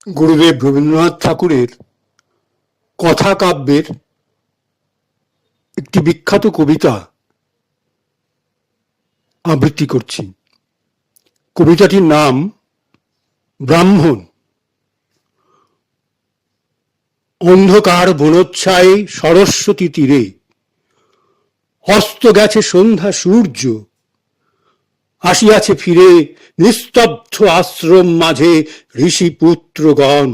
গুরুদেব রবীন্দ্রনাথ ঠাকুরের কথা কাব্যের একটি বিখ্যাত কবিতা আবৃত্তি করছি। কবিতাটির নাম ব্রাহ্মণ। অন্ধকার বনোচ্ছায় সরস্বতী তীরে অস্ত গেছে সন্ধ্যা সূর্য, আসিয়াছে ফিরে নিস্তব্ধ আশ্রম মাঝে ঋষি পুত্রগণ,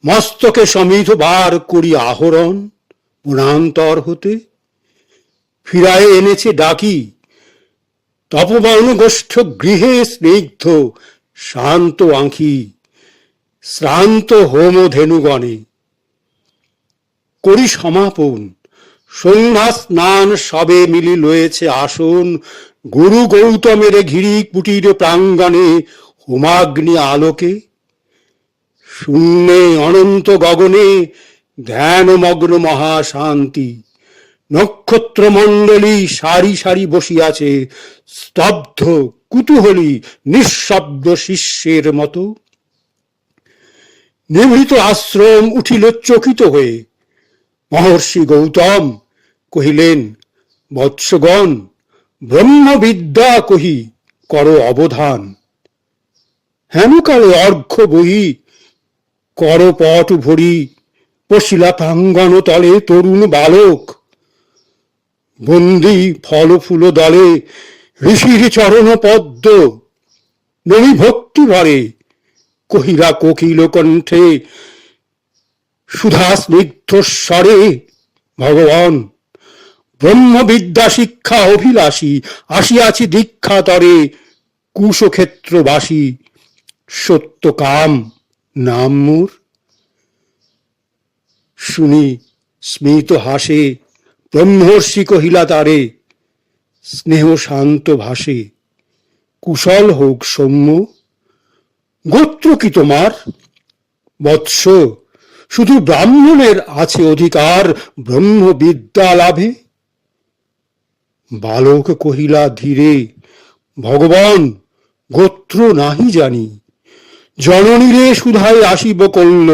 মস্তকে সমিধ বার করি আহরণ বনান্তর হতে, ফিরায় এনেছে ডাকি তপবন গোষ্ঠ গৃহে স্নিগ্ধ শান্ত আঁখি শ্রান্ত হোম ধেনুগণে। করি সমাপন সন্ধ্যা স্নান সবে মিলি লয়েছে আসন, গুরু গৌতমের ঘিরি কুটির প্রাঙ্গণে হোমাগ্নি আলোকে। শূন্যে অনন্ত গগনে ধ্যানমগ্ন মহাশান্তি, নক্ষত্রমণ্ডলী সারি সারি বসিয়াছে স্তব্ধ কুতূহলী নিঃশব্দ শিষ্যের মতো। নিভৃত আশ্রম উঠিল চকিত হয়ে, মহর্ষি গৌতম কহিলেন, বৎসগণ ব্রহ্মবিদ্যা কহি কর অবধান। হেমকালে অর্ঘ্য বহি কর পট ভরি, পশিলা প্রাঙ্গণ তলে তরুণ বালক, বন্দী ফল ফুল দলে ঋষির চরণ পদ্ম। নমি ভক্তি ভরে কহিলা কোকিল কণ্ঠে সুধা স্নিগ্ধ স্বরে, ভগবান ব্রহ্মবিদ্যা শিক্ষা অভিলাষী আসিয়াছি দীক্ষা তরে, কুশক্ষেত্রবাসী সত্য কাম নাম মোর। শুনি স্মিত হাসে ব্রহ্মর্ষি কহিলা তারে, স্নেহ শান্ত ভাসে কুশল হোক সৌম্য। গোত্র কি তোমার? বৎস শুধু ব্রাহ্মণের আছে অধিকার ব্রহ্মবিদ্যা লাভে। বালক কহিলা ধীরে, ভগবান গোত্র নাহি জানি, জননীরে সুধায় আসিব কল্য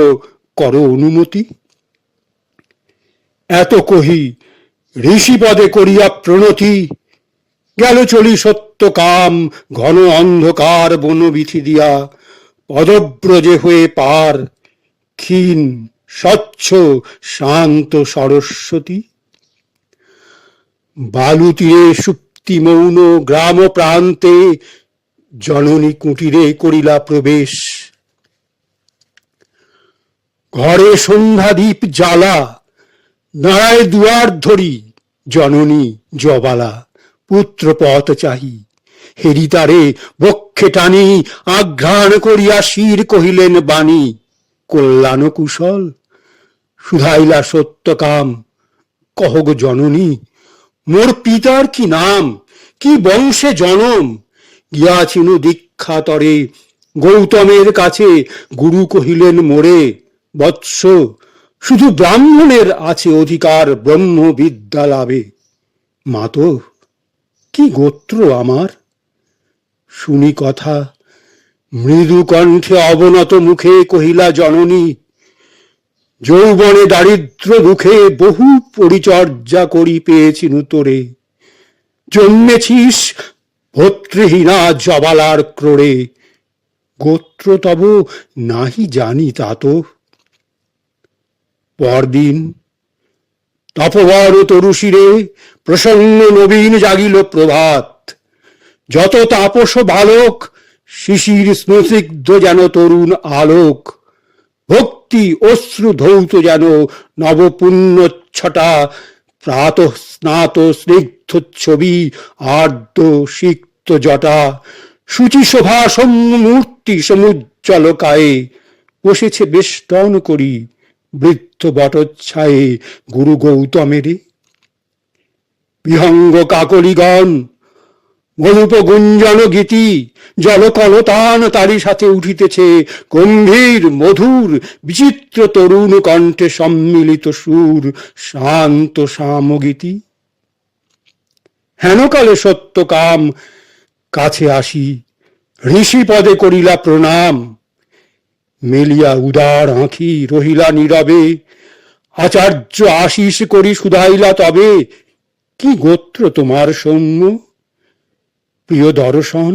কর অনুমতি। এত কহি ঋষিপদে করিয়া প্রণতি, গেল চলি সত্য কাম ঘন অন্ধকার বনবিথি দিয়া, পদব্রজে হয়ে পার ক্ষীণ স্বচ্ছ শান্ত সরস্বতী। বালু তীরে সুপ্তি মৌন গ্রাম প্রান্তে, জননী কুটিরে করিলা প্রবেশ। ঘরে সন্ধ্যাদীপ জ্বালা, দাঁড়ায় দুয়ার ধরি জননী জবালা, পুত্র পথ চাহি হেরিতারে বক্ষে টানি, আঘ্রাণ করিয়া শির কহিলেন বাণী, কল্যাণ কুশল শুধাইলা সত্যকাম। কহ গো জননী মোর পিতার কি নাম, কি বংশে জনম, গিয়াছিনু দীক্ষা তরে গৌতমের কাছে, গুরু কহিলেন মোরে, বৎস শুধু ব্রাহ্মণের আছে অধিকার ব্রহ্মবিদ্যা লাভে। মাতো কি গোত্র আমার? শুনি কথা মৃদু কণ্ঠে অবনত মুখে কহিলা জননী, যৌবনে দারিদ্র দুঃখে বহু পরিচর্যা করি পেয়েছিনু তোরে, জন্মেছিস ভর্তৃহীনা জবালার ক্রোড়ে, গোত্র তব নাহি জানি তাত। পরদিন তপবর তরুশিরে প্রসন্ন নবীন জাগিল প্রভাত, যত তাপস বালক শিশির স্নিগ্ধ যেন তরুণ আলোক, ভক্তি অশ্রু ধৌত যেন নবপুণ্যচ্ছটা, প্রাতঃ স্নাত স্নিগ্ধ ছবি আর্দ্র সিক্ত জটা, শুচি শোভা সম্মূর্তি সমুজ্জ্বল কায়ে, বসেছে বেষ্টন করি বৃদ্ধ বটচ্ছায়ে গুরু গৌতমেরে। বিহঙ্গ কাকলিগণ মধুপ গুঞ্জন গীতি, জলকলতান তারি সাথে উঠিতেছে গম্ভীর মধুর বিচিত্র তরুণ কণ্ঠে সম্মিলিত সুর, শান্ত সামগীতি। হেনকালে সত্যকাম কাছে আসি ঋষি পদে করিলা প্রণাম, মেলিয়া উদার আঁখি রহিলা নীরবে, আচার্য আশিস করি শুধাইলা তবে, কি গোত্র তোমার সৌম্য? প্রিয় দর্শন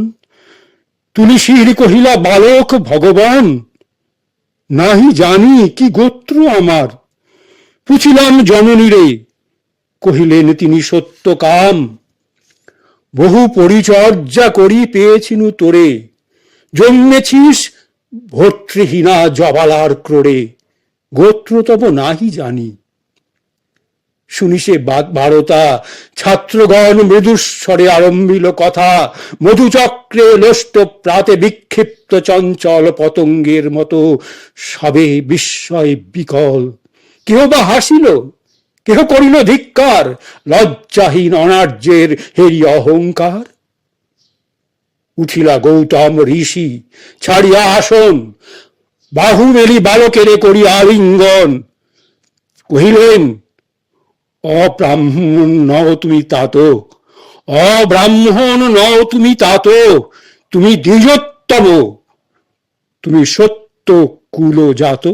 তুলসীর কহিলা বালক ভগবান, নাহি জানি কি গোত্র আমার। পুছিলাম জননীরে, কহিলেন তিনি সত্য কাম, বহু পরিচর্যা করি পেয়েছিনু তোরে, জন্মেছিস ভর্তৃহীনা জবালার ক্রোড়ে, গোত্র তব নাহি জানি। শুনি সে বারতা ছাত্রগণ মৃদুস্বরে আরম্ভিল কথা, মধুচক্রে লোষ্ট প্রাতে বিক্ষিপ্ত চঞ্চল পতঙ্গের মতো সবে বিস্ময় বিকল। কেহ বা হাসিল, কেহ করিল ধিক্কার, লজ্জাহীন অনার্যের হেরি অহংকার। উঠিলা গৌতম ঋষি ছাড়িয়া আসন, বাহু মেলি বালকেরে করিয়া আলিঙ্গন, কহিলেন অব্রাহ্মণ নও তুমি তাত, অব্রাহ্মণ নও তুমি তাত, তুমি দ্বিজোত্তম, তুমি সত্য কুল জাত।